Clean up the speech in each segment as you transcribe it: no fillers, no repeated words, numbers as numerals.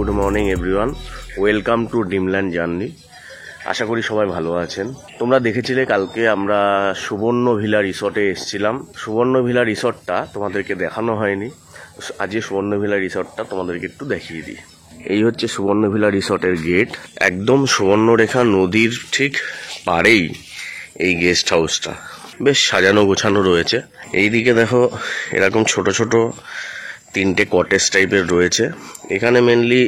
Good morning everyone, welcome to Dreamland journey. আশা করি সবাই ভালো আছেন। তোমরা দেখেছিলে কালকে আমরা সুবর্ণ ভিলা রিসর্টে এসেছিলাম। সুবর্ণ ভিলা রিসর্টটা তোমাদেরকে দেখানো হয়নি, আজকে সুবর্ণ ভিলা রিসর্টটা তোমাদেরকে একটু দেখিয়ে দিই। এই হচ্ছে সুবর্ণ ভিলা রিসর্টের গেট, একদম সুবর্ণরেখা নদীর ঠিক পাড়েই এই গেস্ট হাউসটা। বেশ সাজানো গোছানো রয়েছে। এইদিকে দেখো এরকম ছোট ছোট তিনটে কটেজ টাইপের রয়েছে। এখানে মেনলি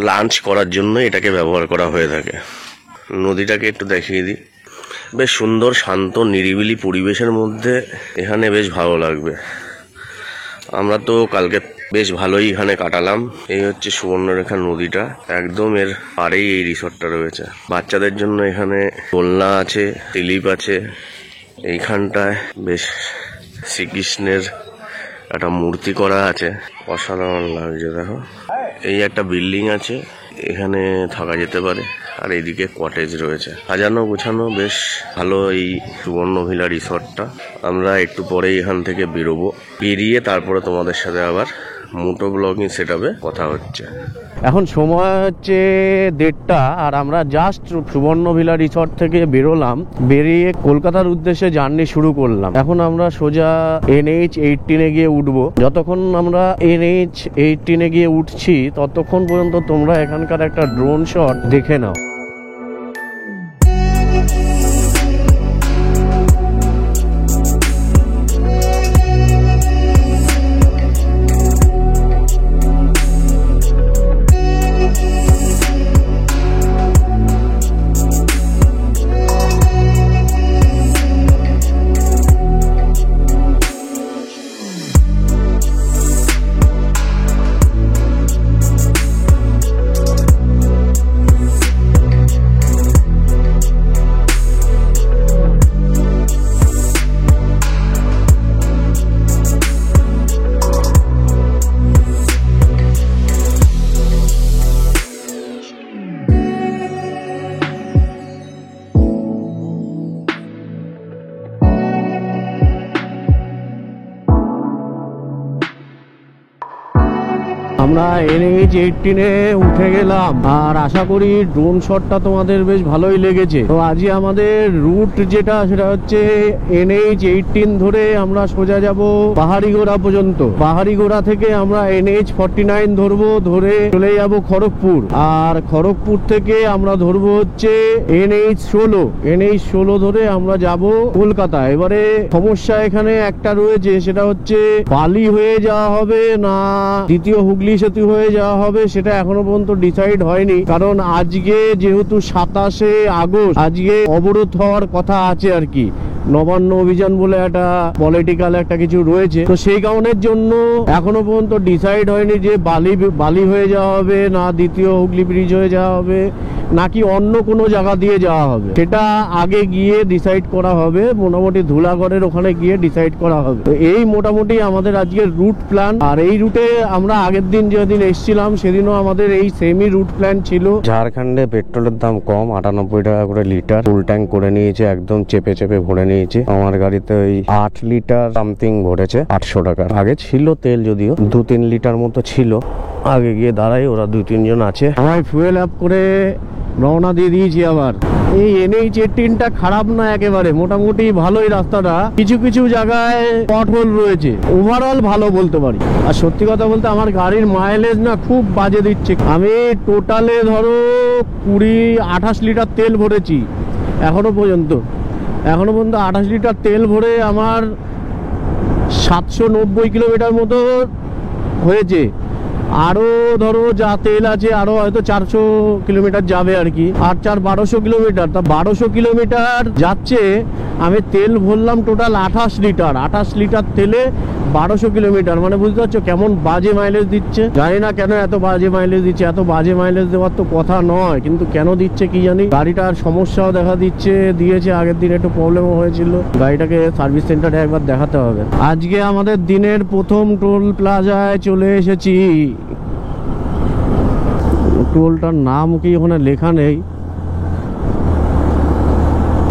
লাঞ্চ করার জন্য এটাকে ব্যবহার করা হয়ে থাকে। নদীটাকে একটু দেখিয়ে দিই। বেশ সুন্দর শান্ত নিরিবিলি পরিবেশের মধ্যে এখানে বেশ ভালো লাগবে। আমরা তো কালকে বেশ ভালোই এখানে কাটালাম। এই হচ্ছে সুবর্ণরেখা নদীটা, একদম এর পাড়েই এই রিসর্টটা রয়েছে। বাচ্চাদের জন্য এখানে দোলনা আছে, স্লিপ আছে। এইখানটায় বেশ শ্রীকৃষ্ণের একটা মূর্তি করা আছে, অসাধারণ লাগছে। দেখো এই একটা বিল্ডিং আছে, এখানে থাকা যেতে পারে। আর এইদিকে কটেজ রয়েছে, সাজানো গোছানো বেশ ভালো এই সুবর্ণ ভিলা রিসর্টটা। আমরা একটু পরেই এখান থেকে বেরোবো, বেরিয়ে তারপরে তোমাদের সাথে আবার মোটো ব্লগিং সেটআপে কথা হচ্ছে। এখন সময় হচ্ছে 1:30 আর আমরা জাস্ট সুবর্ণ ভিলা রিসর্ট থেকে বেরোলাম, বেরিয়ে কলকাতার উদ্দেশ্যে জার্নি শুরু করলাম। এখন আমরা সোজা NH18 গিয়ে উঠবো। যতক্ষণ আমরা NH18 গিয়ে উঠছি ততক্ষণ পর্যন্ত তোমরা এখানকার একটা ড্রোন শট দেখে নাও। আমরা NH18 উঠে গেলাম আর আশা করি ড্রোন শটটা তোমাদের বেশ ভালোই লেগেছে। তো আজকে আমাদের রুট যেটা সেটা হচ্ছে NH18 ধরে আমরা সোজা যাব পাহাড়িগোড়া পর্যন্ত। পাহাড়িগোড়া থেকে আমরা NH49 ধরবো, ধরে চলে যাব খড়গপুর। আর খড়গপুর থেকে আমরা ধরবো হচ্ছে NH16 ধরে আমরা যাব কলকাতা। এবারে সমস্যা এখানে একটা রয়েছে, সেটা হচ্ছে বালি হয়ে যাওয়া হবে না দ্বিতীয় হুগলি সেতু হয়ে যাওয়া হবে, সেটা এখনো পর্যন্ত ডিসাইড হয়নি। কারণ আজকে যেহেতু 27শে আগস্ট, আজকে অবরোধ হওয়ার কথা আছে আর কি। নবান্ন অভিযান বলে একটা পলিটিক্যাল একটা কিছু রয়েছে, তো সেই কারণের জন্য এখনো পর্যন্ত ডিসাইড হয়নি যে বালি হয়ে যাওয়া হবে না দ্বিতীয় হুগলি ব্রিজ হয়ে যাওয়া হবে নাকি অন্য কোনো জায়গা দিয়ে যাওয়া হবে। সেটা আগে গিয়ে ডিসাইড করা হবে, মোটামুটি ধুলাগড়ের ওখানে গিয়ে ডিসাইড করা হবে। তো এই মোটামুটি আমাদের আজকের রুট প্ল্যান। আর এই রুটে আমরা আগের দিন যেদিন এসেছিলাম সেদিনও আমাদের এই সেমই রুট প্ল্যান ছিল। ঝাড়খণ্ডে পেট্রোলের দাম কম, 98 টাকা করে লিটার। ফুল ট্যাঙ্ক করে নিয়েছে, একদম চেপে চেপে ভরে নিয়েছে। আমার গাড়িতে ওই 8 লিটার সামথিং ভরেছে 800 টাকা। আগে ছিল তেল, যদিও 2-3 লিটার মতো ছিল। আগে গিয়ে দাঁড়াই, ওরা 2-3 জন আছে। আমি ফুয়েল আপ করে রওনা দিয়ে দিয়েছি। আবার এই NH18টা খারাপ না একেবারে, মোটামুটি ভালোই রাস্তাটা। কিছু কিছু জায়গায় পটহোল রয়েছে, ওভারঅল ভালো বলতে পারি। আর সত্যি কথা বলতে আমার গাড়ির মাইলেজ না খুব বাজে দিচ্ছে। আমি টোটালে ধরো 28 লিটার তেল ভরেছি এখনো পর্যন্ত 28 লিটার তেল ভরে আমার 790 কিলোমিটার মতো হয়েছে। আরো ধরো যা তেল আছে আরো হয়তো 400 কিলোমিটার যাবে আর কি। 8-4-1200 কিলোমিটার, তা 1200 কিলোমিটার যাচ্ছে। আমি তেল ভরলাম টোটাল 28 লিটার তেলে 1200 কিলোমিটার, মানে বুঝতে পারছো কেমন বাজে মাইলেজ দিচ্ছে। জানি না কেন এত বাজে মাইলেজ দিচ্ছে। এত বাজে মাইলেজ দেওয়ার তো কথা নয়, কিন্তু কেন দিচ্ছে কি জানি। গাড়িটার সমস্যাও দেখা দিয়েছে। আগের দিন একটু প্রবলেমও হয়েছিল। গাড়িটাকে সার্ভিস সেন্টারে একবার দেখাতে হবে। আজকে আমাদের দিনের প্রথম টোল প্লাজায় চলে এসেছি। টোলটার নাম কি ওখানে লেখা নেই,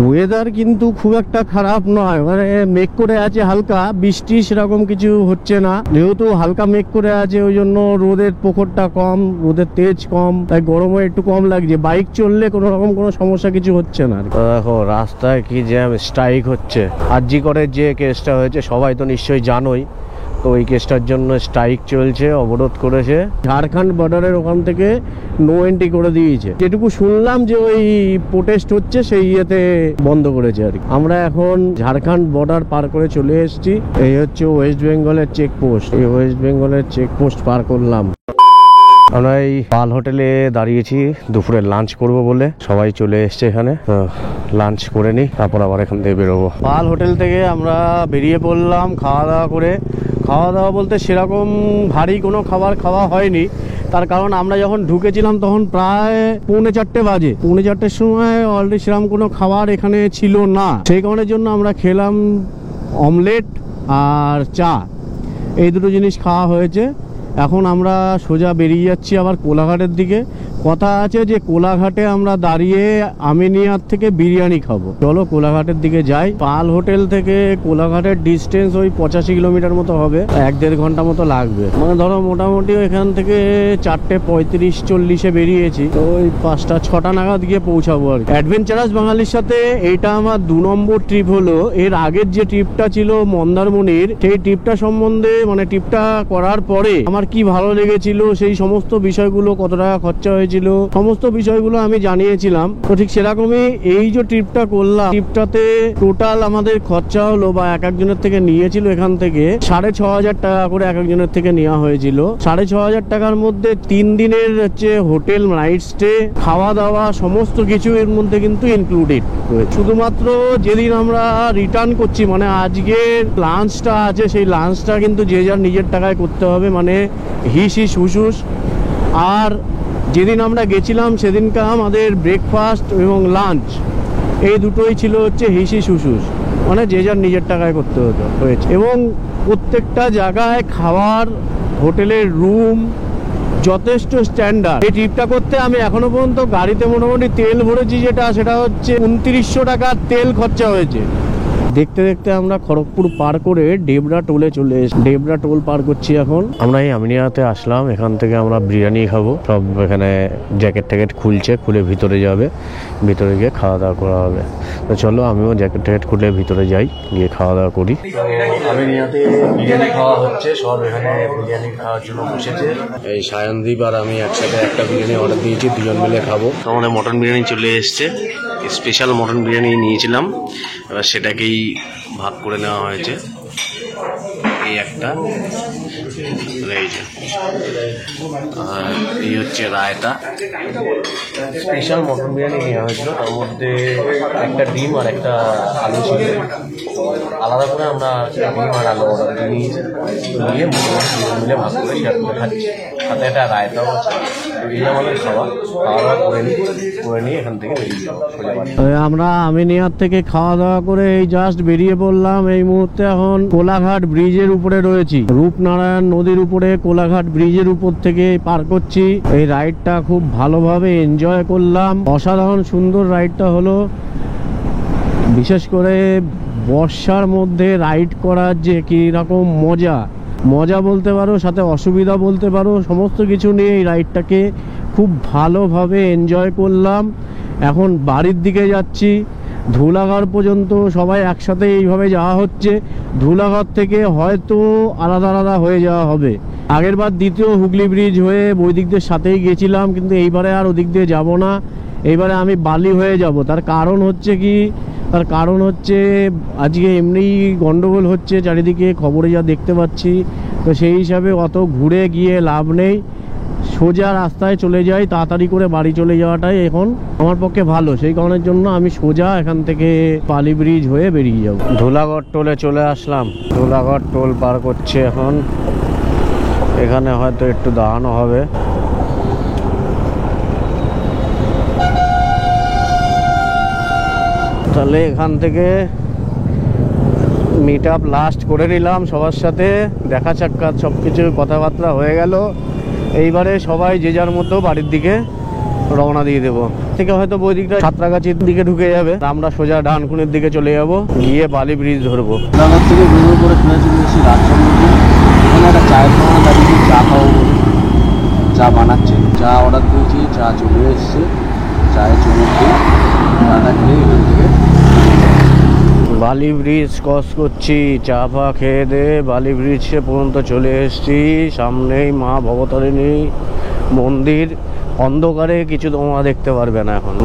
ওয়েদার কিন্তু খুব একটা খারাপ নয়, মানে মেঘ করে আছে হালকা, বৃষ্টি সেরকম কিছু হচ্ছে না। যেহেতু হালকা মেঘ করে আছে ওই জন্য রোদের প্রখরটা কম, রোদের তেজ কম, তাই গরমও একটু কম লাগছে। বাইক চললে কোনো রকম কোনো সমস্যা কিছু হচ্ছে না। দেখো রাস্তায় কি জ্যাম, স্ট্রাইক হচ্ছে। আরজি করে যে কেসটা হয়েছে সবাই তো নিশ্চয়ই জানোই, তো ওই কেসটার জন্য স্ট্রাইক চলছে, অবরোধ করেছে। ঝাড়খণ্ড বর্ডারের ওখান থেকে নো এন্ট্রি করে দিয়েছে। যেটুকু শুনলাম যে ওই প্রোটেস্ট হচ্ছে সেই ইয়েতে বন্ধ করেছে আর কি। আমরা এখন ঝাড়খণ্ড বর্ডার পার করে চলে এসেছি। এই হচ্ছে ওয়েস্ট বেঙ্গলের চেকপোস্ট। এই ওয়েস্ট বেঙ্গলের চেকপোস্ট পার করলাম। আমরা এই পাল হোটেলে দাঁড়িয়েছি দুপুরে লাঞ্চ করব বলে। সবাই চলে এসছে এখানে, তো লাঞ্চ করে নিই, তারপর আবার এখান থেকে বেরোবো। পাল হোটেল থেকে আমরা বেরিয়ে পড়লাম খাওয়া দাওয়া করে। খাওয়া দাওয়া বলতে সেরকম ভারী কোনো খাবার খাওয়া হয়নি, তার কারণ আমরা যখন ঢুকেছিলাম তখন প্রায় 3:45 বাজে। 3:45 সময় অলরেডি সেরকম কোনো খাবার এখানে ছিল না। সেই কারণের জন্য আমরা খেলাম অমলেট আর চা, এই দুটো জিনিস খাওয়া হয়েছে। এখন আমরা সোজা বেরিয়ে যাচ্ছি আবার কোলাঘাটের দিকে। কথা আছে যে কোলাঘাটে আমরা দাঁড়িয়ে আমিনিয়ার থেকে বিরিয়ানি খাবো। চলো কোলাঘাটের দিকে যাই। পাল হোটেল থেকে কোলাঘাটের ডিস্টেন্স ওই 85 কিলোমিটার মতো হবে, 1-1.5 ঘন্টা মতো লাগবে। মানে ধরো মোটামুটি এখান থেকে 4:35-40 বেরিয়েছি, তো ওই 5টা-6টা নাগাদ গিয়ে পৌঁছাবো আর কি। অ্যাডভেঞ্চারাস বাঙালির সাথে এইটা আমার 2 নম্বর ট্রিপ হলো। এর আগের যে ট্রিপটা ছিল মন্দারমণির, সেই ট্রিপটা সম্বন্ধে মানে ট্রিপটা করার পরে আমার কি ভালো লেগেছিল, সেই সমস্ত বিষয়গুলো, কত টাকা খরচা হয়েছিল, সমস্ত বিষয়গুলো আমি জানিয়েছিলাম। তো ঠিক সেরকমই এই যে ট্রিপটা করলাম, ট্রিপটাতে টোটাল আমাদের খরচা হলো বা এক একজনের থেকে নিয়েছিল এখান থেকে 6,500 টাকা করে এক একজনের থেকে নেওয়া হয়েছিল। 6,500 টাকার মধ্যে 3 দিনের হচ্ছে হোটেল, নাইট স্টে, খাওয়া দাওয়া সমস্ত কিছু এর মধ্যে কিন্তু ইনক্লুডেড রয়েছে। শুধুমাত্র যেদিন আমরা রিটার্ন করছি, মানে আজকে লাঞ্চটা আছে, সেই লাঞ্চটা কিন্তু যে যার নিজের টাকায় করতে হবে, মানে হিস হিস হুসুস। আর যেদিন আমরা গেছিলাম সেদিনকার আমাদের ব্রেকফাস্ট এবং লাঞ্চ এই দুটোই ছিল হচ্ছে হিস হিস হুসুস, মানে যে যার নিজের টাকায় করতে হয়েছে। এবং প্রত্যেকটা জায়গায় খাবার, হোটেলের রুম যথেষ্ট স্ট্যান্ডার্ড। এই ট্রিপটা করতে আমি এখনো পর্যন্ত গাড়িতে মোটামুটি তেল ভরেছি, সেটা হচ্ছে 2900 টাকার তেল খরচা হয়েছে। দেখতে দেখতে আমরা খড়গপুর পার করে ডেবরা টোলে চলে এসেছি। ডেবরা টোল পার করছি এখন। আমরা এই আমিনিয়াতে আসলাম, এখান থেকে আমরা বিরিয়ানি খাবো। সব এখানে জ্যাকেট ট্যাকেট খুলছে, খুলে ভিতরে যাবে, ভিতরে গিয়ে খাওয়া দাওয়া করা হবে। তো চলো আমিও জ্যাকেট ট্যাকেট খুলে ভিতরে যাই, গিয়ে খাওয়া দাওয়া করি। আমিনিয়াতে বিরিয়ানি খাওয়া হচ্ছে, সব এখানে বিরিয়ানি খাওয়ার জন্য বসেছে। এই সায়নদীপ আর আমি একসাথে একটা বিরিয়ানি অর্ডার দিয়েছি, 2জন মিলে খাবো। আমাদের মটন বিরিয়ানি চলে এসছে, স্পেশাল মটন বিরিয়ানি নিয়েছিলাম, এবার সেটাকেই ভাগ করে নেওয়া হয়েছে। এই একটা, এই যে, আর এই হচ্ছে রায়তা। স্পেশাল মটন বিরিয়ানি নেওয়া হয়েছিল, তার মধ্যে একটা ডিম আর একটা আলু ছিল। আলাদা করে আমরা ডিম আর আলু অর্ডার নিয়েছি, নিয়ে মিলে ভাগ করে শেয়ার করে খাচ্ছি। সাথে একটা রায়তাও আছে। এই আমাদের খাওয়া দাওয়া করে নিয়ে এখান থেকে বেরিয়ে যাবো। আমরা আমিনিয়ার থেকে খাওয়া দাওয়া করে এই জাস্ট বেরিয়ে পড়লাম। এই মুহূর্তে এখন কোলাঘাট ব্রিজের উপরে রয়েছি, রূপনারায়ণ নদীর উপরে কোলাঘাট ব্রিজের উপর থেকে পার করছি। এই রাইডটা খুব ভালোভাবে এনজয় করলাম, অসাধারণ সুন্দর রাইডটা হলো। বিশেষ করে বর্ষার মধ্যে রাইড করার যে কিরকম মজা বলতে পারো, সাথে অসুবিধা বলতে পারো, সমস্ত কিছু নিয়ে এই রাইডটাকে খুব ভালোভাবে এনজয় করলাম। এখন বাড়ির দিকে যাচ্ছি। ধুলাগড় পর্যন্ত সবাই একসাথে এইভাবে যাওয়া হচ্ছে। ধুলাগড় থেকে হয়তো আলাদা আলাদা হয়ে যাওয়া হবে। আগের বার দ্বিতীয় হুগলি ব্রিজ হয়ে বৈদিকদের সাথেই গেছিলাম, কিন্তু এইবারে আর ওদিক দিয়ে যাব না। এইবারে আমি বালি হয়ে যাব। তার কারণ হচ্ছে আজকে এমনি গন্ডগোল হচ্ছে চারিদিকে, খবরে যা দেখতে পাচ্ছি। তো সেই হিসাবে অত ঘুরে গিয়ে লাভ নেই, সোজা রাস্তায় চলে যাই, তাড়াতাড়ি করে বাড়ি চলে যাওয়াটাই এখন আমার পক্ষে ভালো। সেই কারণের জন্য আমি সোজা এখান থেকে পালি ব্রিজ হয়ে বেরিয়ে যাব। ধুলাগড় টোলে চলে আসলাম। ধুলাগড় টোল পার করছে এখন। এখানে হয়তো একটু দাঁড়ানো হবে। তাহলে এখান থেকে মিট আপ লাস্ট করে নিলাম সবার সাথে, দেখা সাক্ষাৎ সব কিছু কথাবার্তা হয়ে গেল। এইবারে সবাই যে যার মতো বাড়ির দিকে রওনা দিয়ে দেবো। থেকে হয়তো ওই দিকটা সাঁতরাগাছির দিকে ঢুকে যাবে, আমরা সোজা ডানকুনির দিকে চলে যাব, গিয়ে বালি ব্রিজ ধরবো। রানাঘাট থেকে বেরোর পরে ফিরে চলে এসেছি রাজচন্দ্রপুর। এখানে একটা চায়ের দোকানে দাঁড়িয়ে চা খাবো বলে চা বানাচ্ছে, চা অর্ডার করেছি, চা চলে এসছে, চায়ে চমক দিই, চাটা খেয়ে এখান থেকে বালি ব্রিজ ক্রস করছি, চা ফা খেয়ে দে বালি ব্রিজ পর্যন্ত চলে এসেছি। সামনেই মা ভবতারিণী মন্দির, অন্ধকারে কিছু তোমরা দেখতে পারবে না এখন।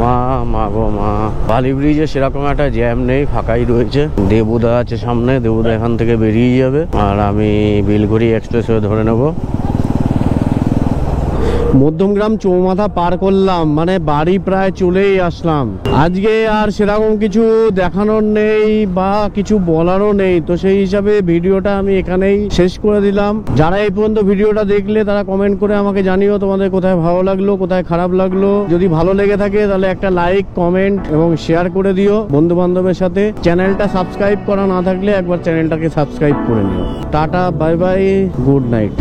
মা গো মা। বালি ব্রিজে সেরকম একটা জ্যাম নেই, ফাঁকাই রয়েছে। দেবুদা আছে সামনে, দেবুদা এখান থেকে বেরিয়ে যাবে আর আমি বিলঘড়ি এক্সপ্রেসওয়ে ধরে নেব। মধ্যমগ্রাম চৌমাথা পার করলাম, মানে বাড়ি প্রায় চলেই আসলাম। আজকে আর সেরকম কিছু দেখানোর নেই বা কিছু বলারও নেই, তো সেই হিসাবে ভিডিওটা আমি এখানেই শেষ করে দিলাম। যারা এই পর্যন্ত ভিডিওটা দেখলে তারা কমেন্ট করে আমাকে জানিও তোমাদের কোথায় ভালো লাগলো, কোথায় খারাপ লাগলো। যদি ভালো লেগে থাকে তাহলে একটা লাইক, কমেন্ট এবং শেয়ার করে দিও বন্ধু বান্ধবের সাথে। চ্যানেলটা সাবস্ক্রাইব করা না থাকলে একবার চ্যানেলটাকে সাবস্ক্রাইব করে নিও। Tata, bye bye, good night.